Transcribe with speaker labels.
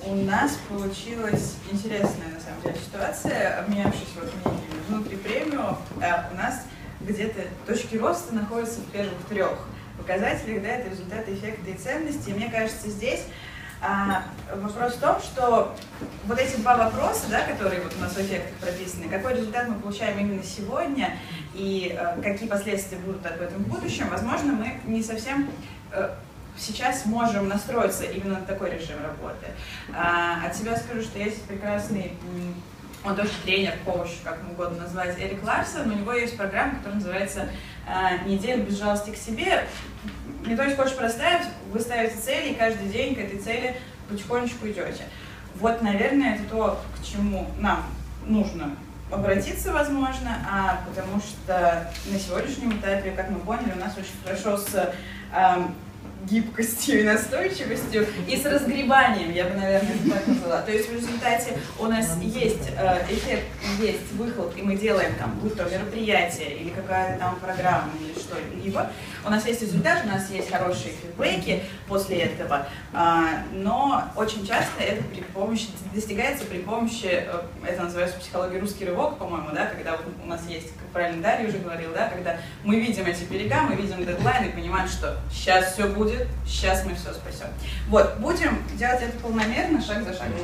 Speaker 1: У нас получилась интересная, на самом деле, ситуация, обменявшись вот мнениями внутри премиум, у нас где-то точки роста находятся в первых 3 показателях, да, это результаты эффекта и ценности. И мне кажется, здесь вопрос в том, что вот эти 2 вопроса, да, которые вот у нас в эффектах прописаны, какой результат мы получаем именно сегодня и какие последствия будут об этом в будущем, возможно, мы не совсем сейчас можем настроиться именно на такой режим работы. От себя скажу, что есть прекрасный, он тоже тренер, коуч, как угодно назвать, Эрик Ларсон. У него есть программа, которая называется «Неделя без жалости к себе». Методика очень простая, вы ставите цели, и каждый день к этой цели потихонечку идете. Вот, наверное, это то, к чему нам нужно обратиться, возможно, потому что на сегодняшнем этапе, как мы поняли, у нас очень хорошо с гибкостью и настойчивостью, и с разгребанием, я бы, наверное, это так назвала. То есть в результате у нас есть эффект, есть выхлоп, и мы делаем там, будь то мероприятие, или какая-то там программа, или что-либо. У нас есть результат, у нас есть хорошие фидбэки после этого, но очень часто это достигается при помощи, это называется психология русский рывок, по-моему, да, когда вот у нас есть, как правильно Дарья уже говорила, да, когда мы видим эти берега, мы видим дедлайн и понимаем, что сейчас все будет, сейчас мы все спасем. Вот, будем делать это полномерно, шаг за шагом.